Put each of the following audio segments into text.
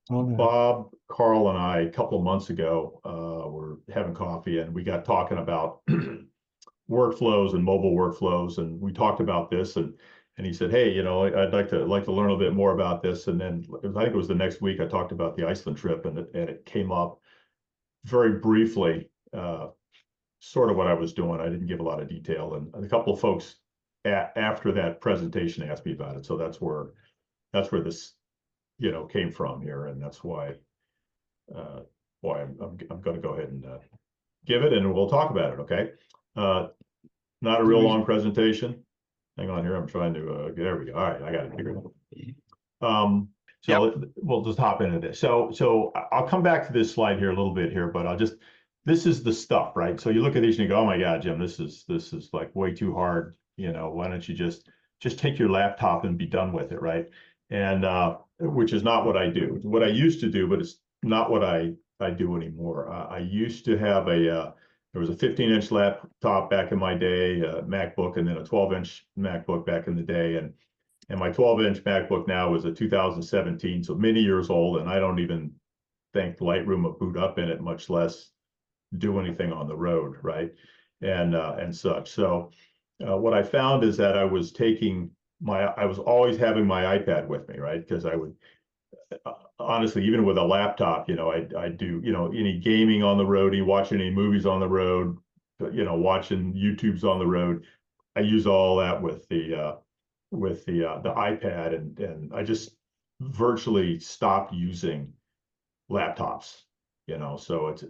Oh, yeah. Bob, Carl, and I, a couple of months ago, were having coffee and we got talking about workflows and mobile workflows, and we talked about this, and he said, "Hey, I'd like to learn a little bit more about this." And then I think it was the next week I talked about the Iceland trip, and it came up very briefly, sort of what I was doing. I didn't give a lot of detail, and a couple of folks after that presentation asked me about it. So that's where this came from here, and that's uh, why I'm going to go ahead and give it, and we'll talk about it. Okay, uh, not a Do real we? long presentation. Hang on here. I'm trying to there we go. All right, I got it figured out. Yep. So we'll just hop into this. So I'll come back to this slide here a little bit here, but this is the stuff, right? So you look at these and you go, oh my God, Jim, this is like way too hard. Why don't you just take your laptop and be done with it, right? And which is not what I do. What I used to do, but it's not what I do anymore. I used to have there was a 15-inch laptop back in my day, a MacBook, and then a 12-inch MacBook back in the day, and my 12-inch MacBook now is a 2017, so many years old, and I don't even think Lightroom will boot up in it, much less do anything on the road, right? And such. So what I found is that I was always having my iPad with me, right? Because I would honestly, even with a laptop, I do, any gaming on the road, any watching any movies on the road, watching YouTube's on the road. I use all that with the iPad, and I just virtually stopped using laptops. So it's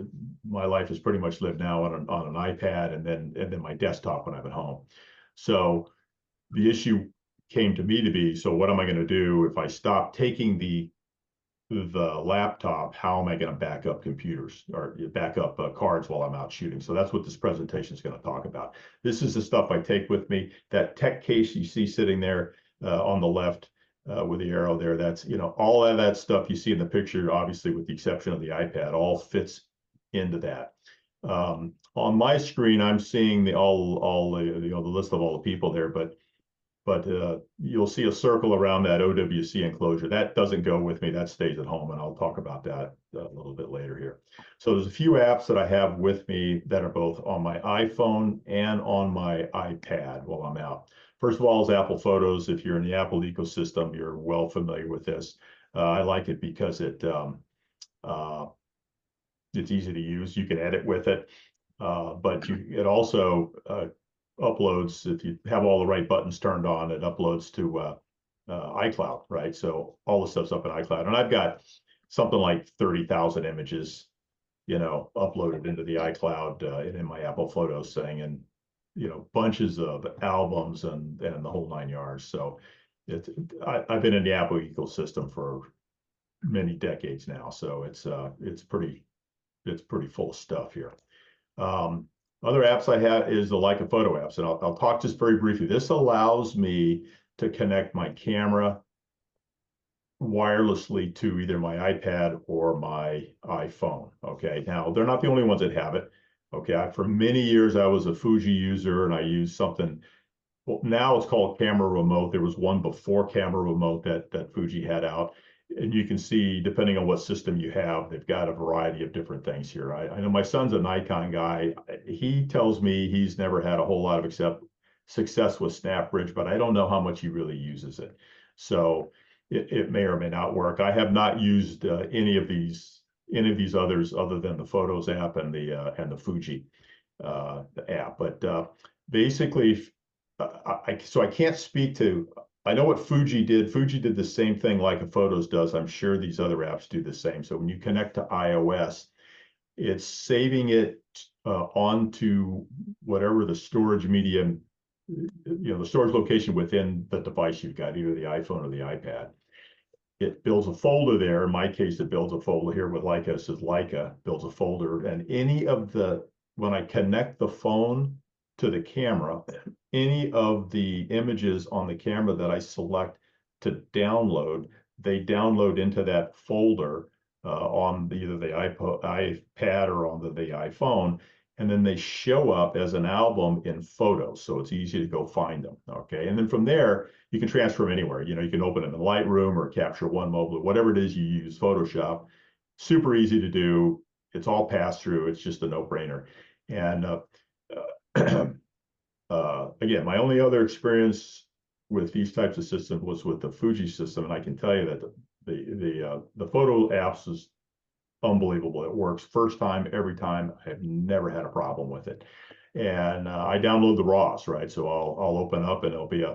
my life is pretty much lived now on an iPad, and then my desktop when I'm at home. So the issue came to me to be, so what am I going to do if I stop taking the laptop? How am I going to back up computers or back up cards while I'm out shooting? So that's what this presentation is going to talk about. This is the stuff I take with me. That tech case you see sitting there on the left with the arrow there, that's, all of that stuff you see in the picture, obviously with the exception of the iPad, all fits into that. On my screen, I'm seeing all the list of all the people there, but you'll see a circle around that OWC enclosure. That doesn't go with me. That stays at home, and I'll talk about that a little bit later here. So there's a few apps that I have with me that are both on my iPhone and on my iPad while I'm out. First of all is Apple Photos. If you're in the Apple ecosystem, you're well familiar with this. I like it because uh, it's easy to use. You can edit with it, but it also uploads, if you have all the right buttons turned on, it uploads to iCloud, right? So all the stuff's up in iCloud. And I've got something like 30,000 images, uploaded into the iCloud and in my Apple Photos thing, and, bunches of albums and the whole 9 yards. So I've been in the Apple ecosystem for many decades now. So it's pretty full of stuff here. Um, Other apps I have is the Leica photo apps, and I'll talk just very briefly. This allows me to connect my camera wirelessly to either my iPad or my iPhone. Okay, now they're not the only ones that have it. Okay, for many years I was a Fuji user, and I used something. Well, now it's called Camera Remote. There was one before Camera Remote that Fuji had out. And you can see, depending on what system you have, they've got a variety of different things here. I know my son's a Nikon guy. He tells me he's never had a whole lot of success with SnapBridge, but I don't know how much he really uses it. So it may or may not work. I have not used any of these others other than the Photos app and the Fuji app. But basically, so I can't speak to. I know what Fuji did. Fuji did the same thing Leica Photos does. I'm sure these other apps do the same. So when you connect to iOS, it's saving it onto whatever the storage medium, the storage location within the device you've got, either the iPhone or the iPad. It builds a folder there. In my case, it builds a folder here with Leica. It says Leica builds a folder, and when I connect the phone to the camera, any of the images on the camera that I select to download, they download into that folder on either the iPad or on the iPhone. and then they show up as an album in photos. So it's easy to go find them. Okay. And then from there, you can transfer them anywhere. You know, you can open them in Lightroom or Capture One Mobile, whatever it is you use, Photoshop. Super easy to do. It's all pass through. It's just a no-brainer. And again, my only other experience with these types of systems was with the Fuji system, and I can tell you that the photo apps is unbelievable. It works first time, every time. I've never had a problem with it. And I download the RAWs, right? So I'll open up and it'll be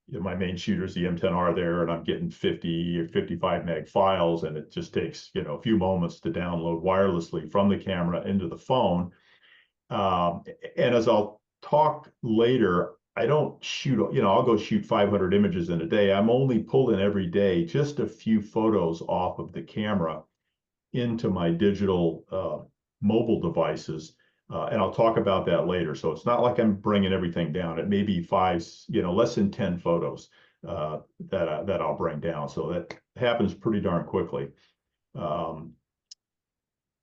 my main shooter's the M10R there, and I'm getting 50 or 55 meg files, and it just takes, a few moments to download wirelessly from the camera into the phone. And as I'll talk later, I don't shoot, I'll go shoot 500 images in a day. I'm only pulling every day just a few photos off of the camera into my digital mobile devices. And I'll talk about that later. So it's not like I'm bringing everything down. It may be less than 10 photos that I'll bring down. So that happens pretty darn quickly.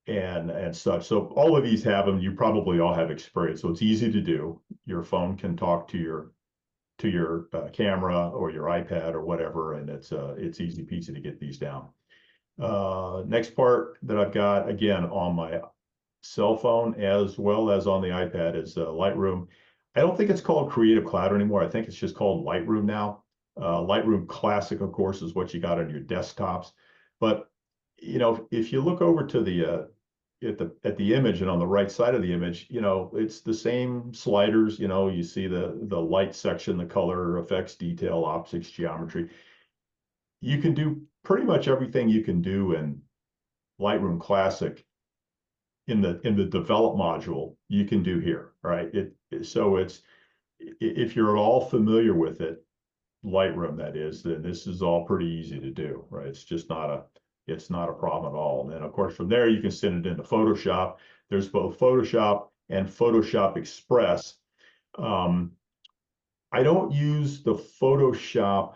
And such. So all of these have them. You probably all have experience. So it's easy to do. Your phone can talk to your camera or your iPad or whatever, and it's easy peasy to get these down. Next part that I've got, again, on my cell phone as well as on the iPad is Lightroom. I don't think it's called Creative Cloud anymore. I think it's just called Lightroom now. Lightroom Classic, of course, is what you got on your desktops. But if you look over to the at the image, and on the right side of the image, it's the same sliders. You see the light section, the color, effects, detail, optics, geometry. You can do pretty much everything you can do in Lightroom Classic in the develop module, you can do here, right? So if you're at all familiar with it, Lightroom that is, then this is all pretty easy to do, right? It's not a problem at all. And then of course from there you can send it into Photoshop. There's both Photoshop and Photoshop Express. I don't use the Photoshop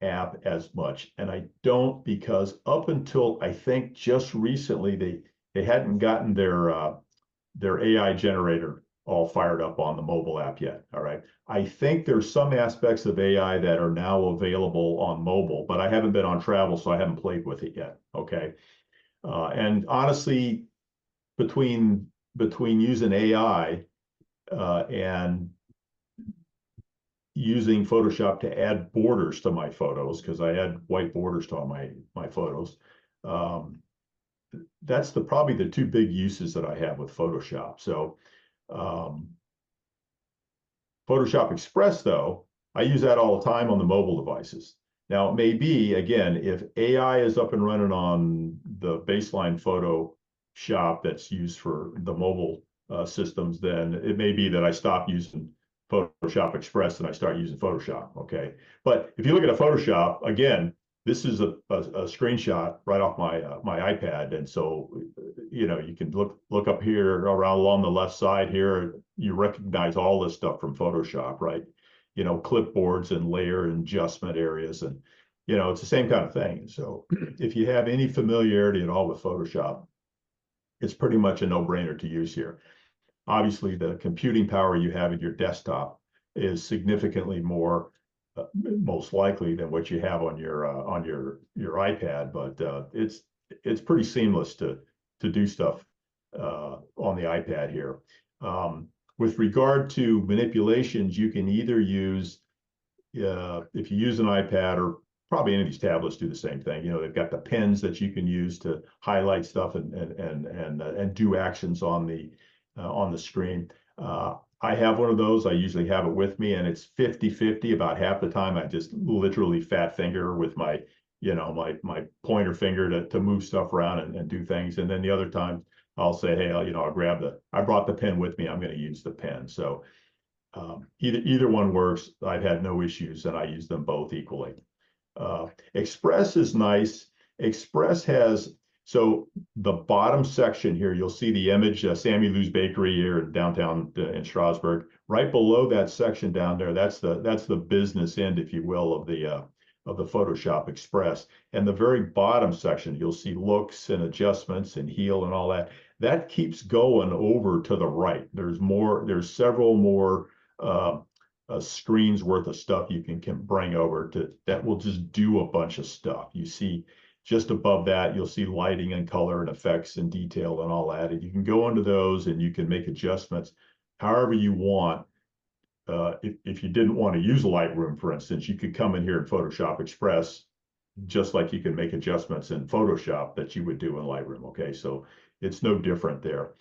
app as much, and I don't because up until I think just recently they hadn't gotten their AI generator all fired up on the mobile app yet. All right. I think there's some aspects of AI that are now available on mobile, but I haven't been on travel, so I haven't played with it yet. Okay. And honestly, between using AI and using Photoshop to add borders to my photos, because I add white borders to all my photos, that's probably the two big uses that I have with Photoshop. So Photoshop Express, though, I use that all the time on the mobile devices. Now, it may be, again, if AI is up and running on the baseline Photoshop that's used for the mobile systems, then it may be that I stop using Photoshop Express and I start using Photoshop, okay? But if you look at a Photoshop, again, this is a screenshot right off my iPad, and so you can look up here around along the left side here. You recognize all this stuff from Photoshop, right? Clipboards and layer and adjustment areas, and it's the same kind of thing. So if you have any familiarity at all with Photoshop, it's pretty much a no-brainer to use here. Obviously, the computing power you have at your desktop is significantly more, most likely, than what you have on your iPad. But it's pretty seamless to do stuff on the iPad here. With regard to manipulations, you can either use if you use an iPad, or probably any of these tablets do the same thing. They've got the pens that you can use to highlight stuff and do actions on the screen. I have one of those. I usually have it with me, and it's 50-50. About half the time, I just literally fat finger with my my pointer finger to move stuff around and do things. And then the other time, I'll say, hey, I'll grab I brought the pen with me. I'm going to use the pen. So either one works. I've had no issues, and I use them both equally. Express is nice. Express has, so the bottom section here, you'll see the image, Sammy Lou's Bakery here in downtown in Strasbourg. Right below that section down there, that's the business end, if you will, of the Photoshop Express. And the very bottom section, you'll see looks and adjustments and heal and all that. that keeps going over to the right. There's several more screens worth of stuff you can bring over to that will just do a bunch of stuff. You see just above that, you'll see lighting and color and effects and detail and all that. And you can go into those and you can make adjustments however you want. If you didn't want to use Lightroom, for instance, you could come in here in Photoshop Express, just like you can make adjustments in Photoshop that you would do in Lightroom. Okay, so it's no different there.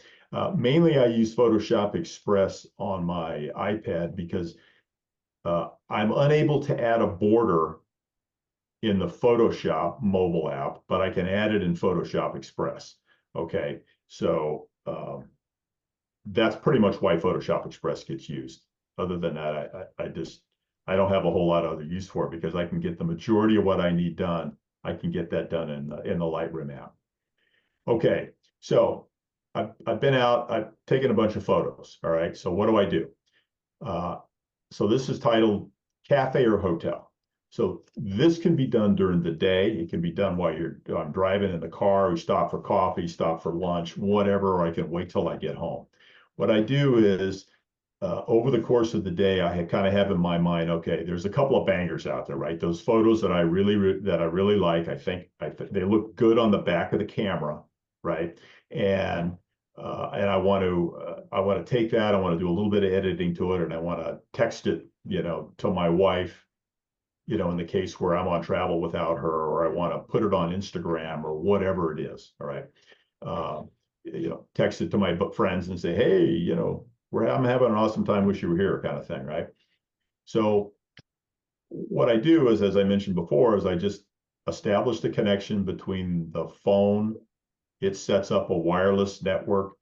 Mainly I use Photoshop Express on my iPad because I'm unable to add a border in the Photoshop mobile app, but I can add it in Photoshop Express. Okay, so that's pretty much why Photoshop Express gets used. Other than that, I don't have a whole lot of other use for it because I can get the majority of what I need done. I can get that done in the Lightroom app. Okay, so I've been out, I've taken a bunch of photos. All right, so what do I do? So this is titled Cafe or Hotel. So this can be done during the day. It can be done while I'm driving in the car. We stop for coffee, stop for lunch, whatever, or I can wait till I get home. What I do is over the course of the day, I kind of have in my mind, okay, there's a couple of bangers out there, right? Those photos that I really like. I think they look good on the back of the camera, right? And I want to take that. I want to do a little bit of editing to it, and I want to text it, to my wife, in the case where I'm on travel without her, or I want to put it on Instagram or whatever it is. All right. Text it to my friends and say, hey, I'm having an awesome time. Wish you were here, kind of thing. Right. So what I do is, as I mentioned before, is I just establish the connection between the phone. It sets up a wireless network.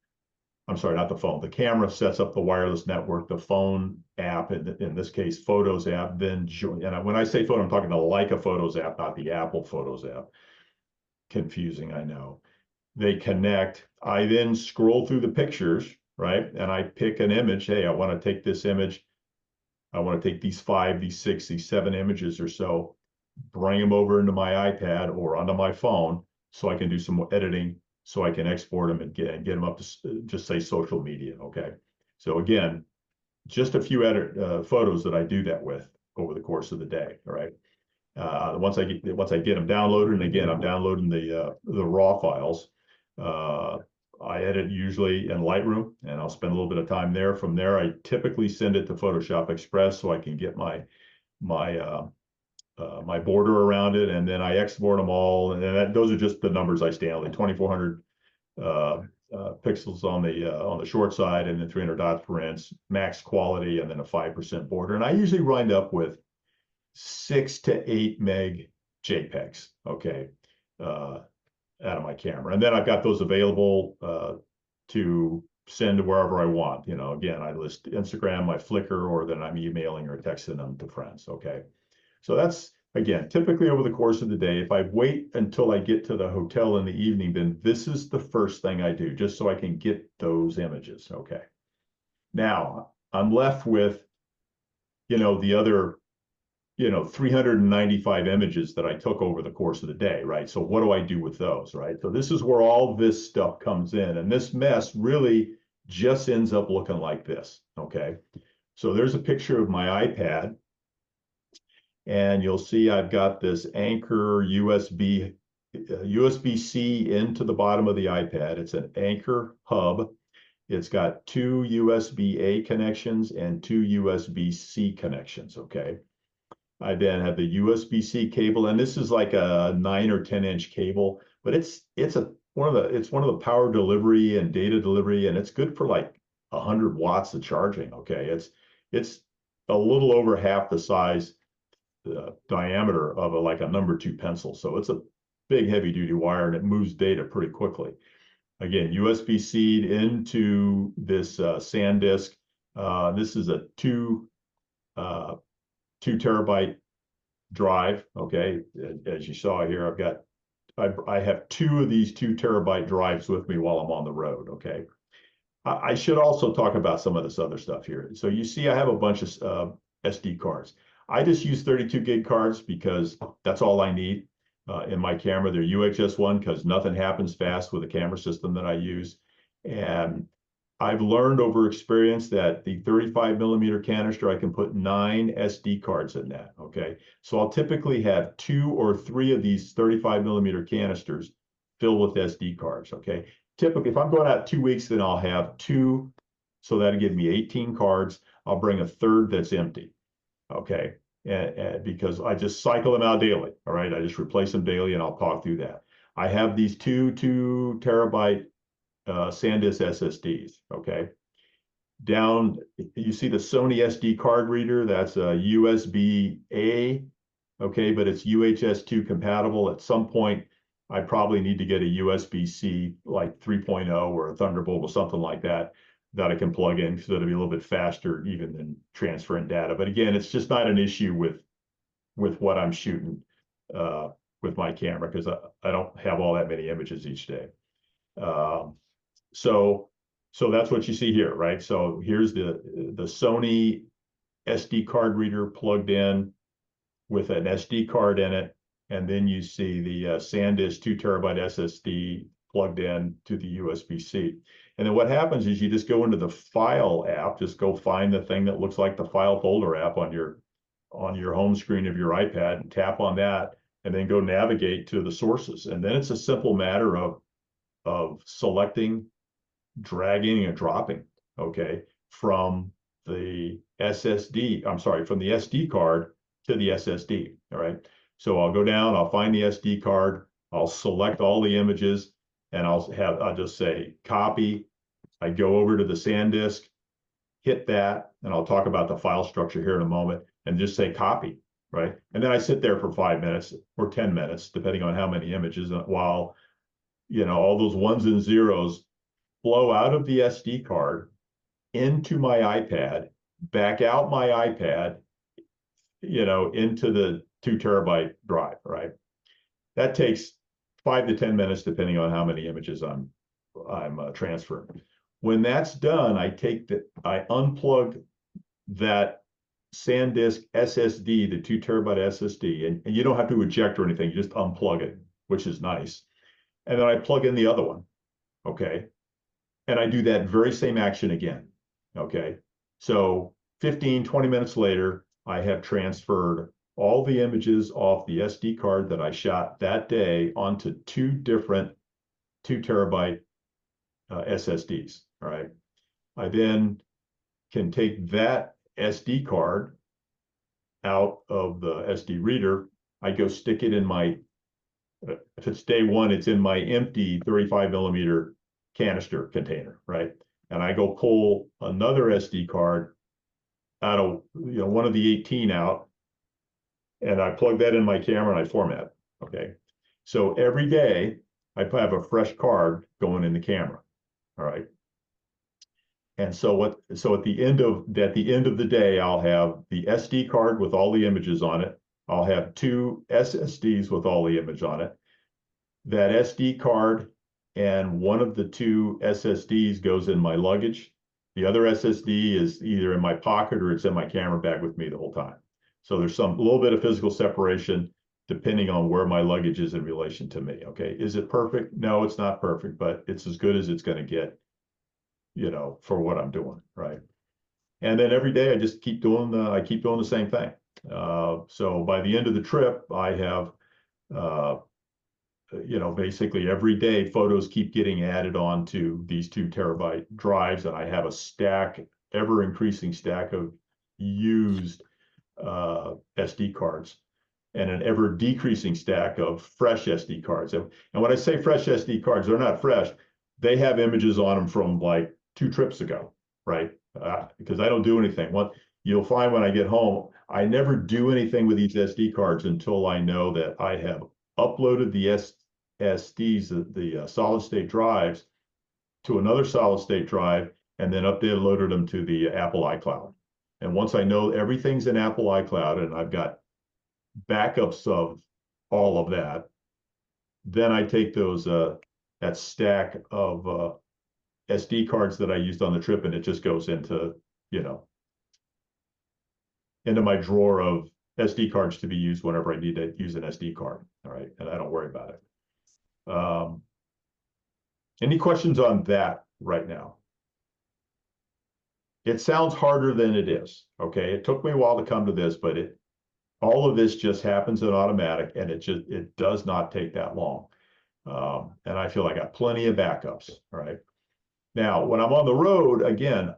I'm sorry, not the phone. The camera sets up the wireless network, the phone app, in this case, Photos app, then join. And when I say photo, I'm talking the Leica Photos app, not the Apple Photos app. Confusing, I know. They connect. I then scroll through the pictures, right? And I pick an image. Hey, I want to take this image. I want to take these 5, these 6, these 7 images or so, bring them over into my iPad or onto my phone so I can do some editing, so I can export them and get them up to just say social media. Okay. So again, just a few photos that I do that with over the course of the day. All right. Once I get them downloaded, and again, I'm downloading the raw files. I edit usually in Lightroom, and I'll spend a little bit of time there. From there, I typically send it to Photoshop Express so I can get my border around it, and then I export them all. And those are just the numbers I stand, like 2,400 pixels on the short side, and then 300 dots per inch, max quality, and then a 5% border. And I usually wind up with 6 to 8 meg JPEGs, okay, out of my camera. And then I've got those available to send to wherever I want. Again, I list Instagram, my Flickr, or then I'm emailing or texting them to friends, okay? So that's, again, typically over the course of the day. If I wait until I get to the hotel in the evening, then this is the first thing I do, just so I can get those images, okay? Now, I'm left with, the other 395 images that I took over the course of the day, right? So what do I do with those, right? So this is where all this stuff comes in, and this mess really just ends up looking like this, okay? So there's a picture of my iPad, and you'll see I've got this Anker USB-C into the bottom of the iPad. It's an Anker hub. It's got 2 USB-A connections and 2 USB-C connections, okay? I then have the USB-C cable, and this is like a 9 or 10-inch cable, but it's one of the power delivery and data delivery, and it's good for like 100 watts of charging. Okay, it's a little over half the size, diameter of like a number 2 pencil, so it's a big heavy duty wire, and it moves data pretty quickly. Again, USB-C into this SanDisk. This is a 2 terabyte drive. Okay, as you saw here, I have 2 of these 2 terabyte drives with me while I'm on the road. Okay, I should also talk about some of this other stuff here. So you see, I have a bunch of SD cards. I just use 32 gig cards because that's all I need in my camera. They're UHS-1 because nothing happens fast with the camera system that I use. And I've learned over experience that the 35 millimeter canister, I can put 9 SD cards in that, okay? So I'll typically have 2 or 3 of these 35 millimeter canisters filled with SD cards, okay? Typically, if I'm going out 2 weeks, then I'll have 2, so that'll give me 18 cards. I'll bring a third that's empty, okay? And because I just cycle them out daily, all right? I just replace them daily, and I'll talk through that. I have these 2 terabyte SanDisk SSDs, okay? Down, you see the Sony SD card reader, that's a USB-A, okay, but it's UHS-2 compatible. At some point, I probably need to get a USB-C like 3.0 or a Thunderbolt or something like that I can plug in, so it'll be a little bit faster even than transferring data. But again, it's just not an issue with what I'm shooting with my camera, because I don't have all that many images each day. So that's what you see here, right? So here's the Sony SD card reader plugged in with an SD card in it, and then you see the SanDisk 2 terabyte SSD plugged in to the USB-C. And then what happens is you just go into the File app, just go find the thing that looks like the File folder app on your home screen of your iPad, and tap on that, and then go navigate to the sources. And then it's a simple matter of selecting, dragging, and dropping, okay, from the SSD, I'm sorry, from the SD card to the SSD, all right? So I'll go down, I'll find the SD card, I'll select all the images, and I'll just say copy. I go over to the SanDisk, hit that, and I'll talk about the file structure here in a moment, and just say copy, right? And then I sit there for 5 minutes or 10 minutes, depending on how many images, while, you know, all those ones and zeros flow out of the SD card into my iPad, back out my iPad, you know, into the 2 terabyte drive, right? That takes 5 to 10 minutes, depending on how many images I'm transferring. When that's done, I unplug that SanDisk SSD, the 2 terabyte SSD, and you don't have to eject or anything, you just unplug it, which is nice. And then I plug in the other one, okay? And I do that very same action again, okay? So 15, 20 minutes later, I have transferred all the images off the SD card that I shot that day onto 2 different 2 terabyte SSDs, all right? I then can take that SD card out of the SD reader. I go stick it in my, if it's day one, it's in my empty 35 millimeter canister container, right? And I go pull another SD card out of, you know, one of the 18 out, and I plug that in my camera and I format, okay? So every day I have a fresh card going in the camera, all right? And so at the end of the day, I'll have the SD card with all the images on it. I'll have 2 SSDs with all the image on it. That SD card and one of the 2 SSDs goes in my luggage. The other SSD is either in my pocket or it's in my camera bag with me the whole time. So there's a little bit of physical separation depending on where my luggage is in relation to me, okay? Is it perfect? No, it's not perfect, but it's as good as it's going to get, you know, for what I'm doing, right? And then every day I just keep doing the same thing. So by the end of the trip, I have, you know, basically every day photos keep getting added on to these 2 terabyte drives, and I have a stack, ever increasing stack of used SD cards, and an ever decreasing stack of fresh SD cards. And when I say fresh SD cards, they're not fresh. They have images on them from like 2 trips ago, right? Because I don't do anything. You'll find when I get home, I never do anything with these SD cards until I know that I have uploaded the SSDs, the solid state drives, to another solid state drive, and then uploaded them to the Apple iCloud. And once I know everything's in Apple iCloud and I've got backups of all of that, then I take those that stack of SD cards that I used on the trip, and it just goes into, you know, into my drawer of SD cards to be used whenever I need to use an SD card. All right, and I don't worry about it. Any questions on that right now. It sounds harder than it is. Okay. It took me a while to come to this, but all of this just happens in automatic, and it does not take that long. And I feel I got plenty of backups. All right. Now, when I'm on the road, again,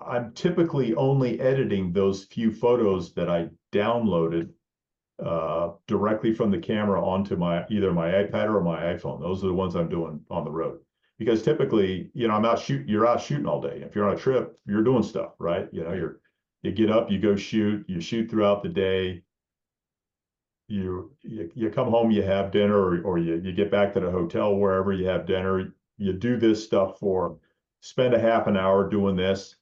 I'm typically only editing those few photos that I downloaded directly from the camera onto either my iPad or my iPhone. Those are the ones I'm doing on the road. Because typically, you're out shooting all day. If you're on a trip, you're doing stuff, right? You get up, you go shoot, you shoot throughout the day. You come home, you have dinner, or you get back to the hotel, wherever you have dinner. You do this stuff spend a half an hour doing this,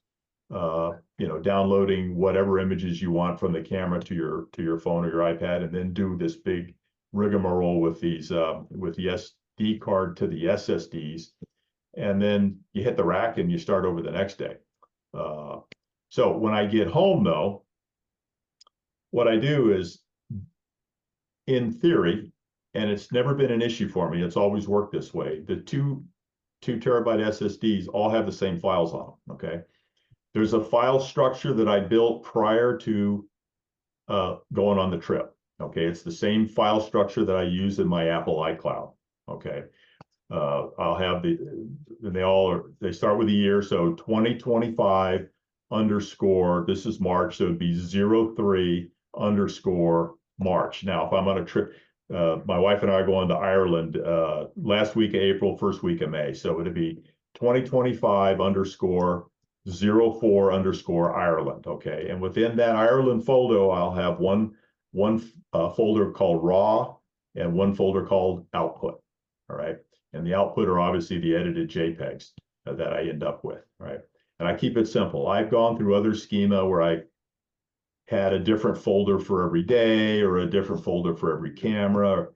downloading whatever images you want from the camera to your phone or your iPad, and then do this big rigmarole with the SD card to the SSDs, and then you hit the rack and you start over the next day. So when I get home, though, what I do is, in theory, and it's never been an issue for me, it's always worked this way, the two terabyte SSDs all have the same files on them. Okay. There's a file structure that I built prior to going on the trip. Okay. It's the same file structure that I use in my Apple iCloud. Okay. I'll have they start with the year. So 2025 _ this is March. So it'd be 03 _ March. Now, if I'm on a trip, my wife and I are going to Ireland last week of April, first week of May. So it'd be 2025 _ 04 _ Ireland. Okay. And within that Ireland folder, I'll have one folder called raw and one folder called output. All right. And the output are obviously the edited JPEGs that I end up with. Right. And I keep it simple. I've gone through other schema where I had a different folder for every day or a different folder for every camera,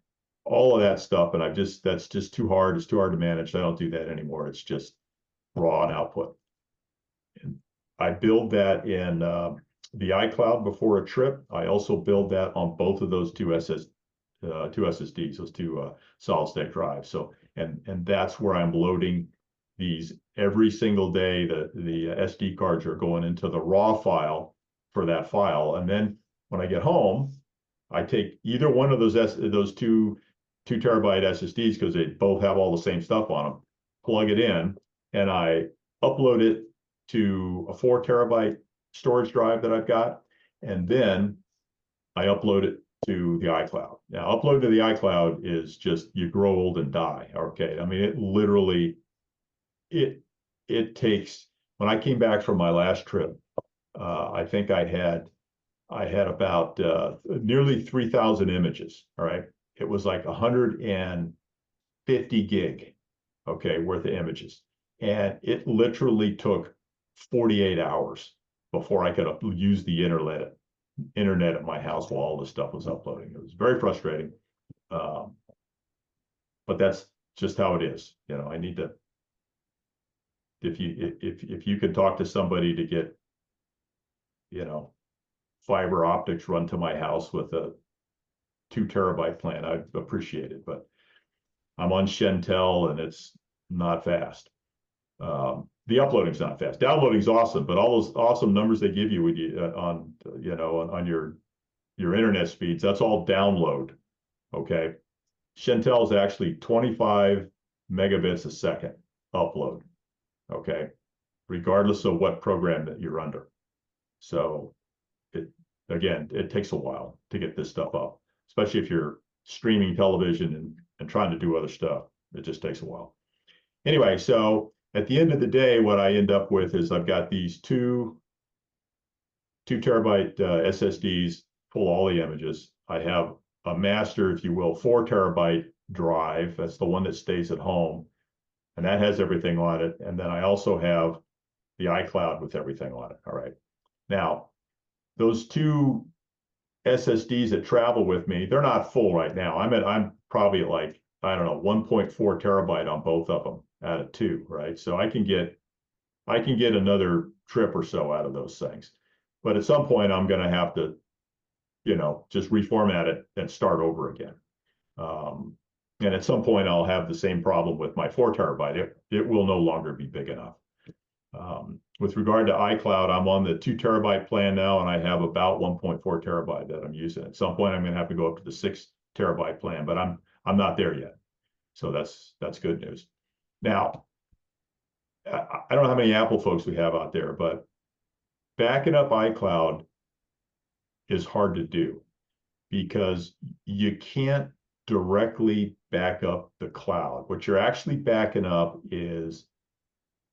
all of that stuff. And that's just too hard. It's too hard to manage. I don't do that anymore. It's just raw and output. And I build that in the iCloud before a trip. I also build that on both of those two SSDs, those two solid state drives. So, and that's where I'm loading these every single day. The SD cards are going into the raw file for that file. And then when I get home, I take either one of those two terabyte SSDs, because they both have all the same stuff on them, plug it in, and I upload it to a 4 terabyte storage drive that I've got. And then I upload it to the iCloud. Now, upload to the iCloud is just, you grow old and die. Okay. I mean, it literally, it takes, when I came back from my last trip, I think I had about nearly 3,000 images. All right. It was like 150 gig, okay, worth of images. And it literally took 48 hours before I could use the internet at my house while all this stuff was uploading. It was very frustrating. But that's just how it is. I need to, if you could talk to somebody to get, fiber optics run to my house with a 2 terabyte plan, I'd appreciate it, but I'm on Shentel and it's not fast. The uploading's not fast. Downloading's awesome, but all those awesome numbers they give you when on your internet speeds, that's all download. Okay. Shentel is actually 25 megabits a second upload. Okay. Regardless of what program that you're under. So it takes a while to get this stuff up, especially if you're streaming television and trying to do other stuff. It just takes a while. Anyway, so at the end of the day, what I end up with is I've got these two terabyte SSDs, pull all the images. I have a master, if you will, 4 terabyte drive. That's the one that stays at home, and that has everything on it. And then I also have the iCloud with everything on it. All right. Now, those two SSDs that travel with me, they're not full right now. I'm probably at, like, I don't know, 1.4 terabyte on both of them out of 2, right? So I can get another trip or so out of those things. But at some point I'm going to have to, just reformat it and start over again. And at some point, I'll have the same problem with my 4 terabyte. It will no longer be big enough. With regard to iCloud, I'm on the 2 terabyte plan now, and I have about 1.4 terabyte that I'm using. At some point, I'm going to have to go up to the 6 terabyte plan, but I'm not there yet. So that's good news. Now, I don't know how many Apple folks we have out there, but backing up iCloud is hard to do because you can't directly back up the cloud. What you're actually backing up is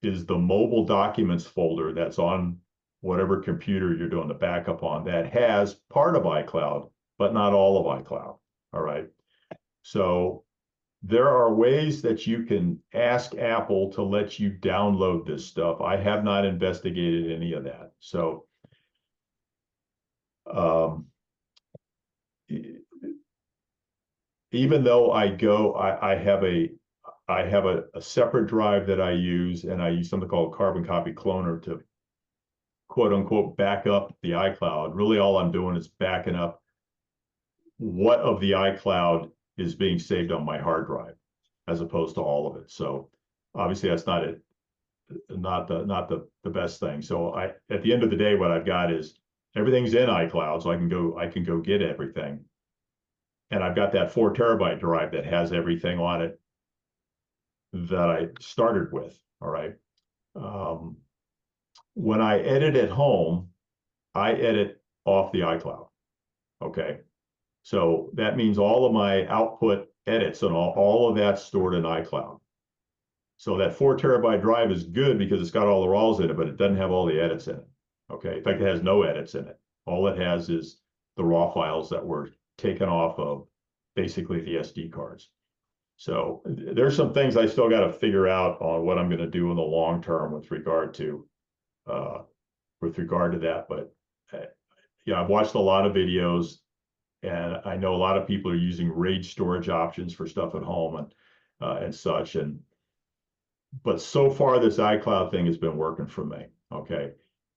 the mobile documents folder that's on whatever computer you're doing the backup on that has part of iCloud, but not all of iCloud. All right. So there are ways that you can ask Apple to let you download this stuff. I have not investigated any of that. So even though I have a separate drive that I use, and I use something called Carbon Copy Cloner to quote unquote back up the iCloud. Really, all I'm doing is backing up what of the iCloud is being saved on my hard drive, as opposed to all of it. So obviously, that's not the best thing. So at the end of the day, what I've got is everything's in iCloud, so I can go get everything. And I've got that 4 terabyte drive that has everything on it that I started with. All right. When I edit at home, I edit off the iCloud. Okay. So that means all of my output edits and all of that's stored in iCloud. So that 4 terabyte drive is good because it's got all the RAWs in it, but it doesn't have all the edits in it. Okay. In fact, it has no edits in it. All it has is the RAW files that were taken off of basically the SD cards. So there's some things I still got to figure out on what I'm going to do in the long term with regard to that. But yeah, I've watched a lot of videos, and I know a lot of people are using RAID storage options for stuff at home and such. But so far, this iCloud thing has been working for me. Okay,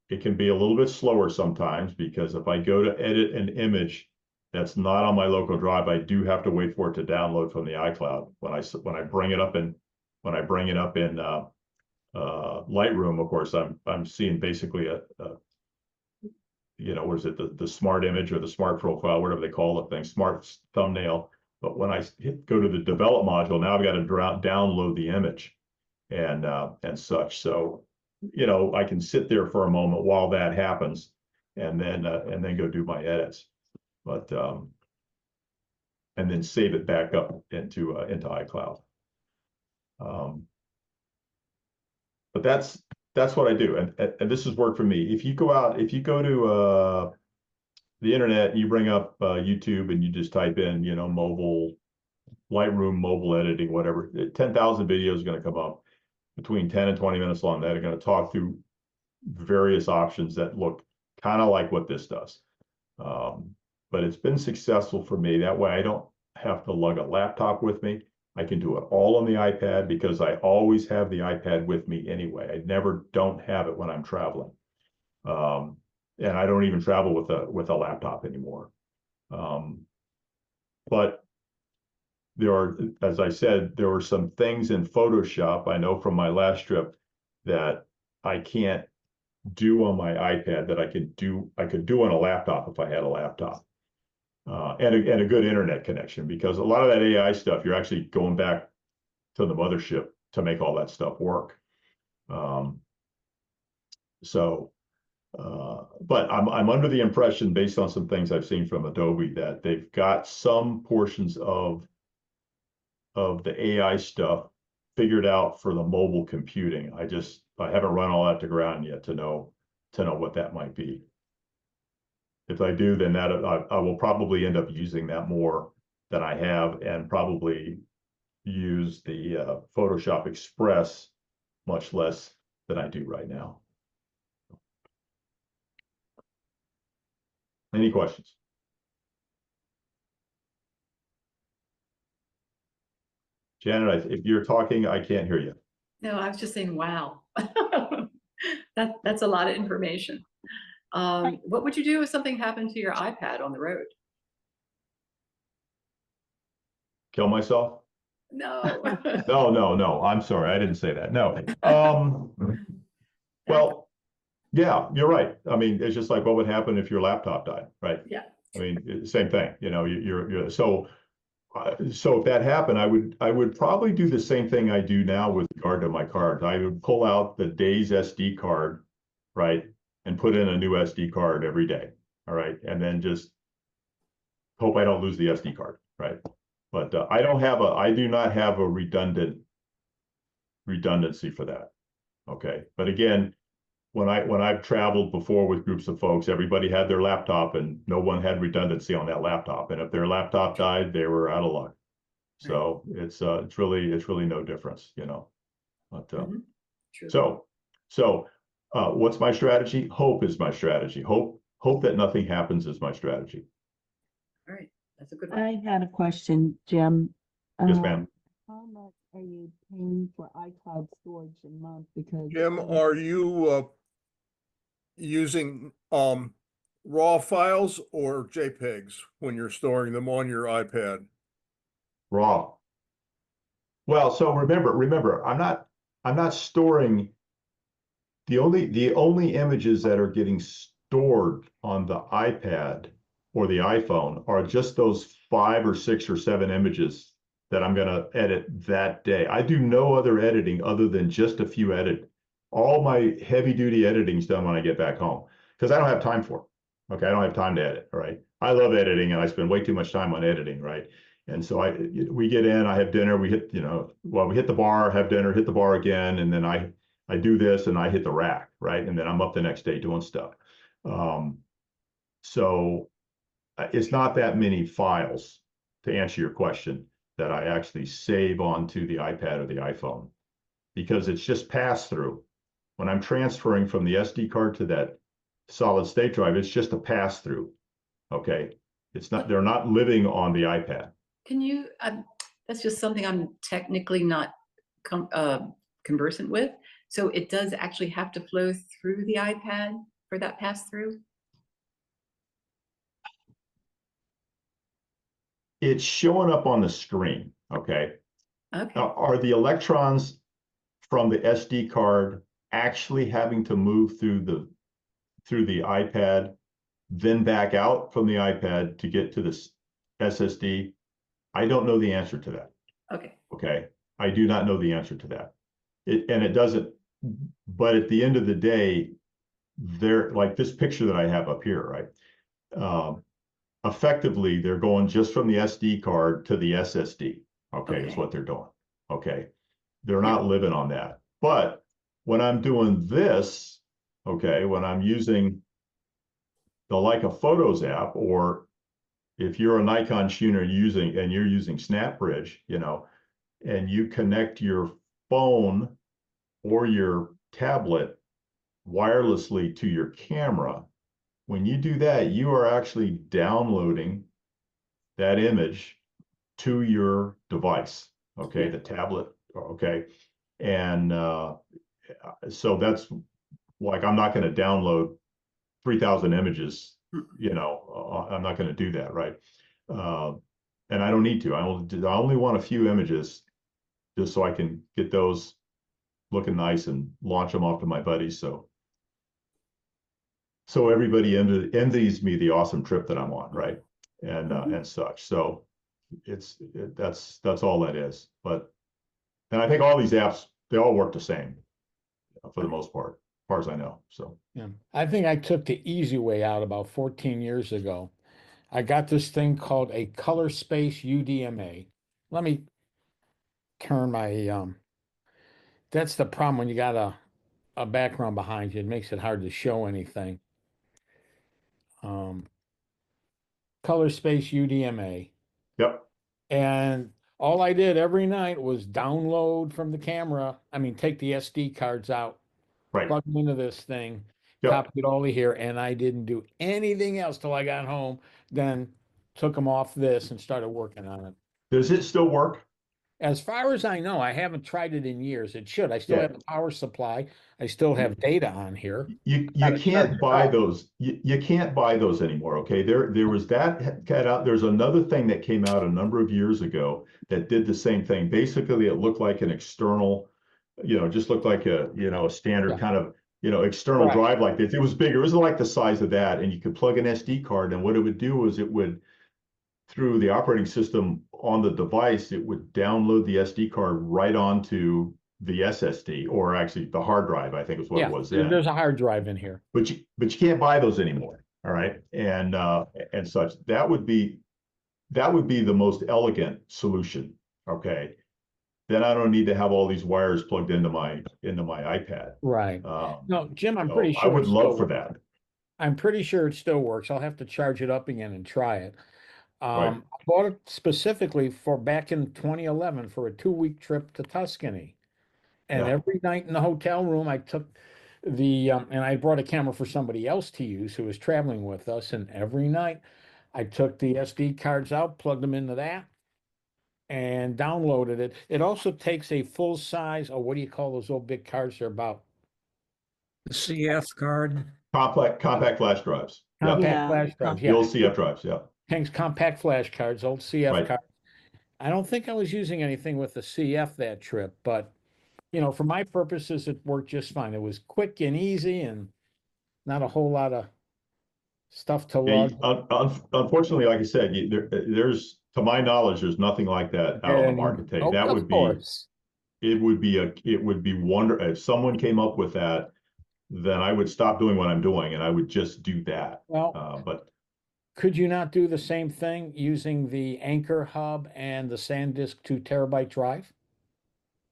it can be a little bit slower sometimes because if I go to edit an image that's not on my local drive, I do have to wait for it to download from the iCloud. When I bring it up in Lightroom, of course, I'm seeing basically what is it, the smart image or the smart profile, whatever they call it, smart thumbnail. But when I go to the develop module, now I've got to download the image and such. So I can sit there for a moment while that happens, and then go do my edits. But and then save it back up into iCloud. But that's what I do, and this has worked for me. If you go to the internet and you bring up YouTube and you just type in mobile Lightroom mobile editing, whatever, 10,000 videos are going to come up between 10 and 20 minutes long that are going to talk through various options that look kind of like what this does. But it's been successful for me. That way I don't have to lug a laptop with me. I can do it all on the iPad because I always have the iPad with me anyway. I never don't have it when I'm traveling. And I don't even travel with a laptop anymore. But as I said, there were some things in Photoshop, I know from my last trip, that I can't do on my iPad that I could do on a laptop if I had a laptop. And a good internet connection, because a lot of that AI stuff, you're actually going back to the mothership to make all that stuff work. But I'm under the impression, based on some things I've seen from Adobe, that they've got some portions of the AI stuff figured out for the mobile computing. I haven't run all that to ground yet to know what that might be. If I do, then I will probably end up using that more than I have, and probably use the Photoshop Express much less than I do right now. Any questions? Janet, if you're talking, I can't hear you. No, I was just saying, wow. That's a lot of information. What would you do if something happened to your iPad on the road? Kill myself? No. No, I'm sorry, I didn't say that. No. Well, yeah, you're right. I mean, it's just like what would happen if your laptop died, right? Yeah. I mean, same thing, you know, you're so so if that happened, I would probably do the same thing I do now with regard to my cards. I would pull out the day's SD card, right, and put in a new SD card every day. All right, and then just hope I don't lose the SD card, right? But I do not have a redundancy for that. Okay, but again, when I've traveled before with groups of folks, everybody had their laptop and no one had redundancy on that laptop. And if their laptop died, they were out of luck. So it's really no difference, you know. But True. so what's my strategy? Hope is my strategy. Hope that nothing happens is my strategy. All right, that's a good one. I had a question, Jim. Yes, ma'am. How much are you paying for iCloud storage a month? Because Jim, are you using raw files or JPEGs when you're storing them on your iPad? Raw. Well, so remember, I'm not storing the only images that are getting stored on the iPad or the iPhone are just those 5 or 6 or 7 images that I'm going to edit that day. I do no other editing other than just a few edit. All my heavy duty editing is done when I get back home because I don't have time for it. Okay, I don't have time to edit. Right? I love editing and I spend way too much time on editing. Right? And so we get in, I have dinner, we hit, we hit the bar, have dinner, hit the bar again, and then I do this and I hit the rack, right? And then I'm up the next day doing stuff. So it's not that many files, to answer your question, that I actually save onto the iPad or the iPhone, because it's just pass through. When I'm transferring from the SD card to that solid state drive, it's just a pass through. Okay, they're not living on the iPad. Can you, that's just something I'm technically not conversant with. So it does actually have to flow through the iPad for that pass through? It's showing up on the screen, okay? Okay. Now, are the electrons from the SD card actually having to move through the iPad, then back out from the iPad to get to the SSD? I don't know the answer to that. Okay. Okay. I do not know the answer to that. It doesn't, but at the end of the day, they're like this picture that I have up here, right? Effectively, they're going just from the SD card to the SSD. Okay, is what they're doing. Okay. They're not living on that. But when I'm doing this, okay, when I'm using the Leica Photos app, or if you're a Nikon shooter and you're using SnapBridge, and you connect your phone or your tablet wirelessly to your camera, when you do that, you are actually downloading that image to your device, okay, the tablet, okay, and so that's like I'm not going to download 3,000 images. I'm not going to do that, right? And I don't need to. I only want a few images just so I can get those looking nice and launch them off to my buddies. So everybody envies me the awesome trip that I'm on, right? And such. So that's all that is. And I think all these apps, they all work the same for the most part, as far as I know. So yeah, I think I took the easy way out about 14 years ago. I got this thing called a Color Space UDMA. Let me turn my that's the problem when you got a background behind you. It makes it hard to show anything. Color Space UDMA. yep. And all I did every night was download from the camera. I mean, take the SD cards out, Right. plug them into this thing, Yep. copy it all to here, and I didn't do anything else till I got home. Then took them off this and started working on it. Does it still work? As far as I know, I haven't tried it in years. It should. I still Yeah. have the power supply. I still have data on here. You Gotta charge can't it buy up. those. You can't buy those anymore. Okay, there was that cut out. There's another thing that came out a number of years ago that did the same thing. Basically, it looked like an external, just looked like a standard Yeah. kind of external Right. drive like this. It was bigger. It was like the size of that, and you could plug an SD card. And what it would do is it would, through the operating system on the device, it would download the SD card right onto the SSD, or actually the hard drive, I think is what Yeah, it was there- then. there's a hard drive in here. But you can't buy those anymore. All right. And such. That would be the most elegant solution. Okay. Then I don't need to have all these wires plugged into my iPad. Right. No, Jim, I'm So pretty I sure. would it love still for works. that. I'm pretty sure it still works. I'll have to charge it up again and try it. Right. I bought it specifically for back in 2011 for a 2-week trip to Tuscany. And Yeah. every night in the hotel room, I took and I brought a camera for somebody else to use who was traveling with us. And every night I took the SD cards out, plugged them into that, and downloaded it. It also takes a full size, or what do you call those old big cards? They're about The CF card. Compact flash drives. Yeah. compact Yeah, flash drives. The Yeah, old CF drives. Yeah. takes compact flash cards, old CF Right. cards. I don't think I was using anything with the CF that trip, but for my purposes, it worked just fine. It was quick and easy and not a whole lot of stuff to Yeah, log. unfortunately, like I said, there's, to my knowledge, there's nothing like that out on the And- market today. oh, That of would be, course. it would be wonder, if someone came up with that, then I would stop doing what I'm doing and I would just do that. Well, But could you not do the same thing using the Anchor hub and the SanDisk 2 terabyte drive?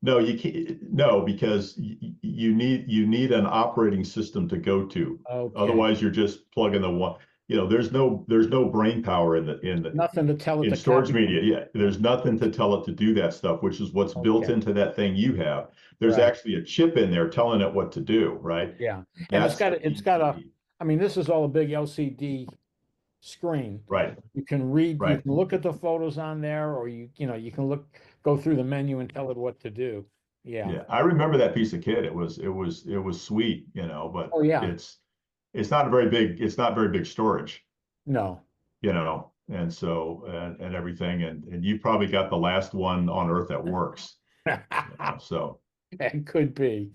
no, you can't, no, because you need an operating system to go to. Okay. Otherwise, you're just plugging the one, there's no brain power in the Nothing to tell it in to storage copy. media. Yeah, there's nothing to tell it to do that stuff, which is what's built Okay. into that thing you have. There's Right. actually a chip in there telling it what to do, right? Yeah, and That's it's got a, I mean, this is all a big LCD screen. right. You can read, you Right. can look at the photos on there, or you can go through the menu and tell it what to do. Yeah. Yeah, I remember that piece of kit. It was sweet, but Oh, yeah. it's not very big storage, No. and so and everything, and you probably got the last one on Earth that works. So It could be.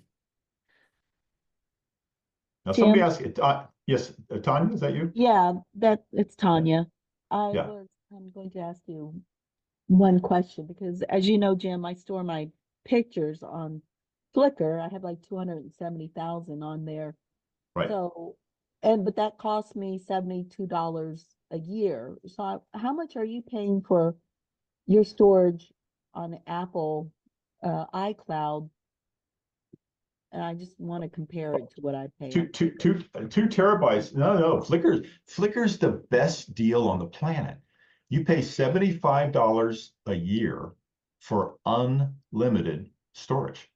now somebody Jim? asked, yes, Tanya, is that you? Yeah, it's Tanya. Yeah. I'm going to ask you one question because as you know, Jim, I store my pictures on Flickr. I have like 270,000 on there. Right. So, but that cost me $72 a year. So how much are you paying for your storage on Apple iCloud? And I just want to compare it to what I pay. Two terabytes. No. Flickr's the best deal on the planet. You pay $75 a year for unlimited storage.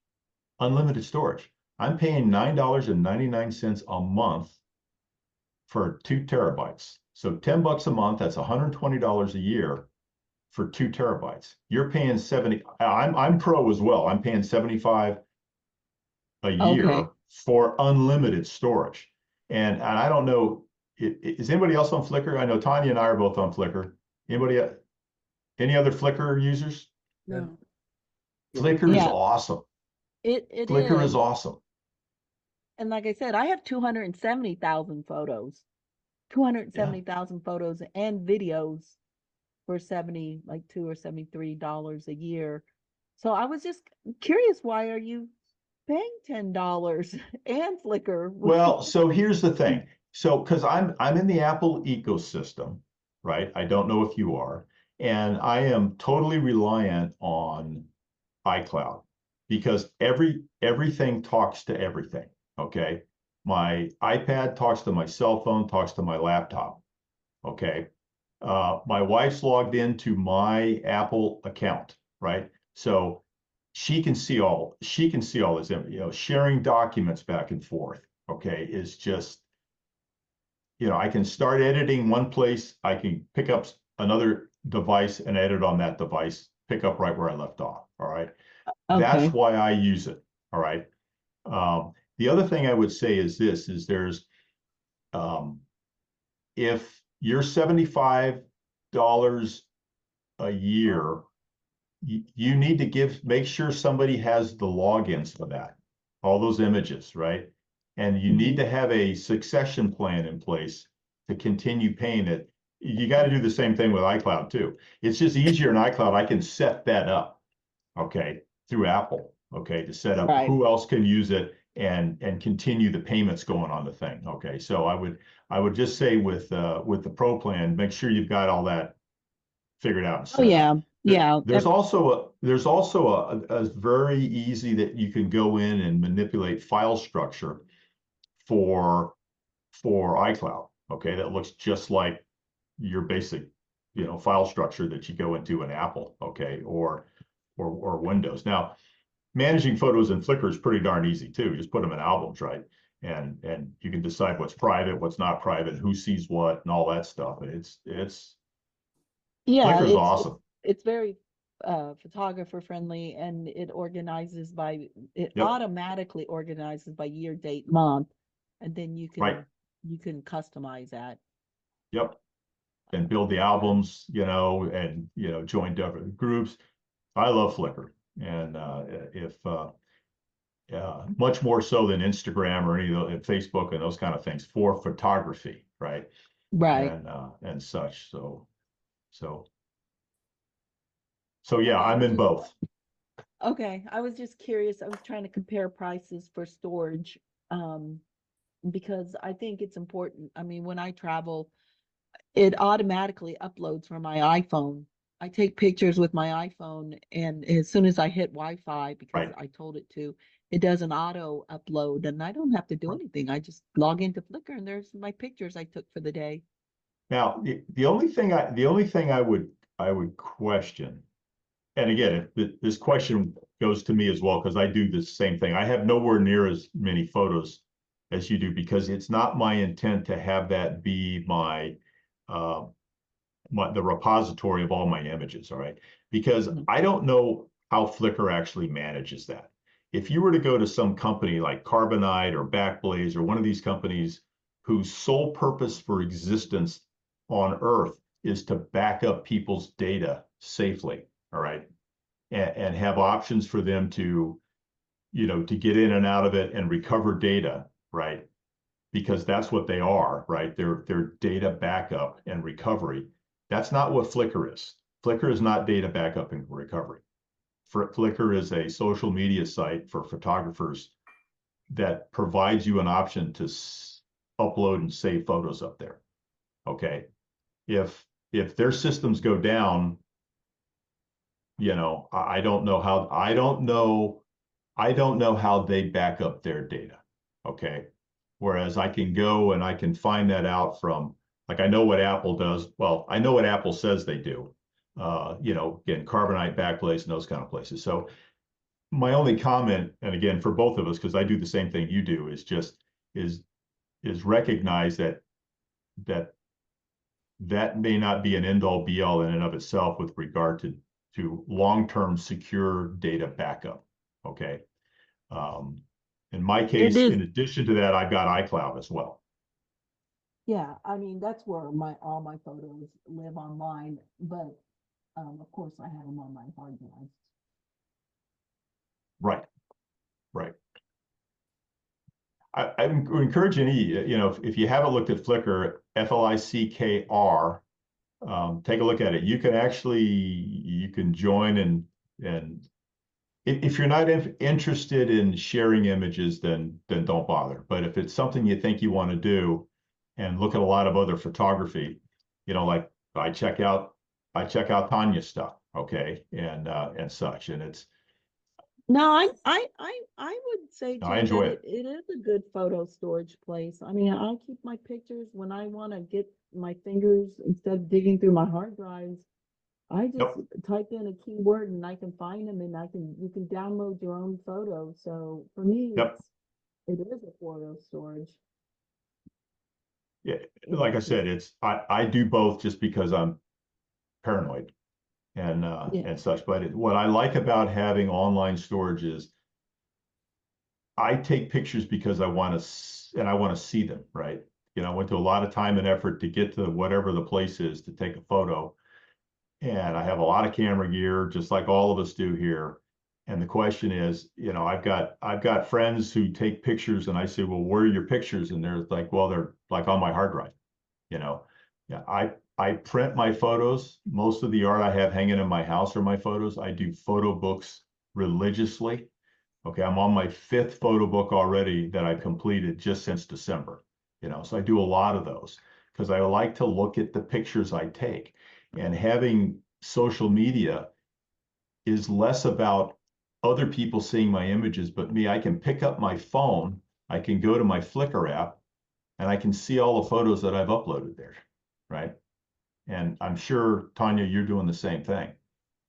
Unlimited storage. I'm paying $9.99 a month for 2 terabytes. So $10 a month, that's $120 a year for 2 terabytes. You're paying 70. I'm pro as well. I'm paying 75 a year Okay. for unlimited storage. And I don't know, is anybody else on Flickr? I know Tanya and I are both on Flickr. Any other Flickr users? No. Flickr is Yeah. awesome. It Flickr is awesome. And like I said, I have 270,000 photos, 270,000 photos and videos for $2 or $73 a year. So I was just curious, why are you paying $10 and Flickr? Well, so here's the thing. So, because I'm in the Apple ecosystem, right? I don't know if you are, and I am totally reliant on iCloud because everything talks to everything. Okay, my iPad talks to my cell phone, talks to my laptop. Okay, my wife's logged into my Apple account, right? So she can see all this, sharing documents back and forth. Okay, is just, I can start editing one place, I can pick up another device and edit on that device pick up right where I left off. All right. Okay. That's why I use it. All right. The other thing I would say is this, is there's, if you're $75 a year, you need to make sure somebody has the logins for that, all those images, right? And you need to have a succession plan in place to continue paying it. You got to do the same thing with iCloud too. It's just easier in iCloud. I can set that up, okay, through Apple, okay, to set up Right. who else can use it and continue the payments going on the thing. Okay, so I would just say with the Pro plan, make sure you've got all that figured out and Oh, set up. yeah, yeah. There's also a very easy that you can go in and manipulate file structure for iCloud. Okay, that looks just like your basic, file structure that you go into in Apple. Okay, or Windows. Now, managing photos in Flickr is pretty darn easy too. Just put them in albums, right? And you can decide what's private, what's not private, who sees what, and all that stuff. It's Yeah, Flickr's awesome. it's very photographer friendly, and it Yep. automatically organizes by year, date, month, and then you Right. can customize that. Yep. And build the albums, and join different groups. I love Flickr, and if much more so than Instagram or any of the Facebook and those kind of things for photography, right? Right. And such. So yeah, I'm in both. Okay, I was just curious. I was trying to compare prices for storage, because I think it's important. I mean, when I travel, it automatically uploads from my iPhone. I take pictures with my iPhone, and as soon as I hit Wi-Fi, because Right. I told it to, it does an auto upload, and I don't have to do anything. I just log into Flickr, and there's my pictures I took for the day. Now, the only thing I would question, and again, this question goes to me as well, because I do the same thing. I have nowhere near as many photos as you do, because it's not my intent to have that be the repository of all my images. All right, because I don't know how Flickr actually manages that. If you were to go to some company like Carbonite or Backblaze or one of these companies whose sole purpose for existence on Earth is to back up people's data safely, all right, and have options for them to, to get in and out of it and recover data, right? Because that's what they are, right? They're data backup and recovery. That's not what Flickr is. Flickr is not data backup and recovery. Flickr is a social media site for photographers that provides you an option to upload and save photos up there. Okay. If their systems go down, I don't know how they back up their data. Okay. Whereas I can go and I can find that out from, like, I know what Apple does. Well, I know what Apple says they do. Again, Carbonite, Backblaze, and those kind of places. So my only comment, and again, for both of us, because I do the same thing you do, is just is recognize that may not be an end all be all in and of itself with regard to long-term secure data backup. Okay. In my case, is. in addition to that, I've got iCloud as well. Yeah, I mean, that's where all my photos live online, but of course I have them on my hard drive. Right. I encourage any, if you haven't looked at Flickr, Flickr, take a look at it. You can join and if you're not interested in sharing images, then don't bother. But if it's something you think you want to do and look at a lot of other photography, like I check out Tanya's stuff, okay, and such, and it's. No, I would say I too enjoy that it is a good photo storage place. I mean, I keep my pictures when I want to get my fingers, instead of digging through my hard drives, I just Yep. type in a keyword and I can find them, and you can download your own photos. So for me, Yep. it is a photo storage. Yeah, like I said, I do both just because I'm paranoid. Yeah. and such. But what I like about having online storage is I take pictures because I want to, and I want to see them, right? You know, I went to a lot of time and effort to get to whatever the place is to take a photo. And I have a lot of camera gear, just like all of us do here. And the question is, you know, I've got friends who take pictures, and I say, well, where are your pictures? And they're like, well, they're like on my hard drive, you know. Yeah, I print my photos. Most of the art I have hanging in my house are my photos. I do photo books religiously. Okay, I'm on my 5th photo book already that I completed just since December. You know, so I do a lot of those because I like to look at the pictures I take. And having social media is less about other people seeing my images, but me. I can pick up my phone, I can go to my Flickr app, and I can see all the photos that I've uploaded there, right? And I'm sure, Tanya, you're doing the same thing,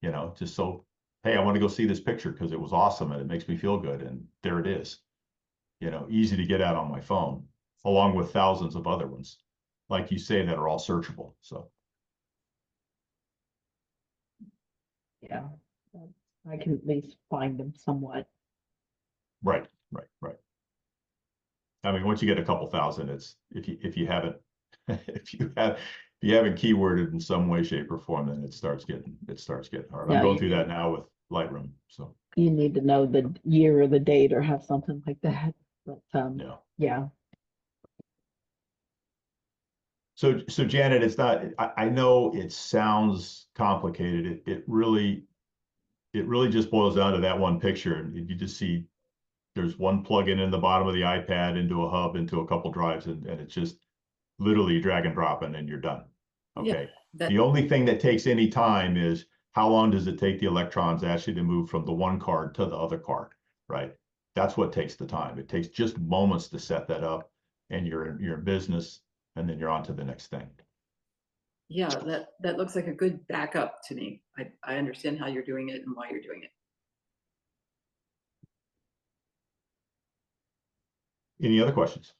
you know, just so, hey, I want to go see this picture because it was awesome and it makes me feel good. And there it is, you know, easy to get out on my phone, along with thousands of other ones, like you say, that are all searchable. So, Yeah. I can at least find them somewhat. right. I mean, once you get a couple thousand, it's, if you haven't, if you haven't keyworded in some way, shape, or form, then it starts getting hard. I'm Yeah, going you through that now with Lightroom. So, You need to know the year or the date or have something like that. But yeah. yeah. So Janet, it's not, I know it sounds complicated. It really just boils down to that one picture. And you just see there's one plugin in the bottom of the iPad into a hub, into a couple drives, and it's just literally drag and drop and you're done. Yeah, Okay. that, The only thing that takes any time is how long does it take the electrons actually to move from the one card to the other card, right? That's what takes the time. It takes just moments to set that up, and you're in business, and then you're on to the next thing. yeah, that looks like a good backup to me. I understand how you're doing it and why you're doing it. Any other questions?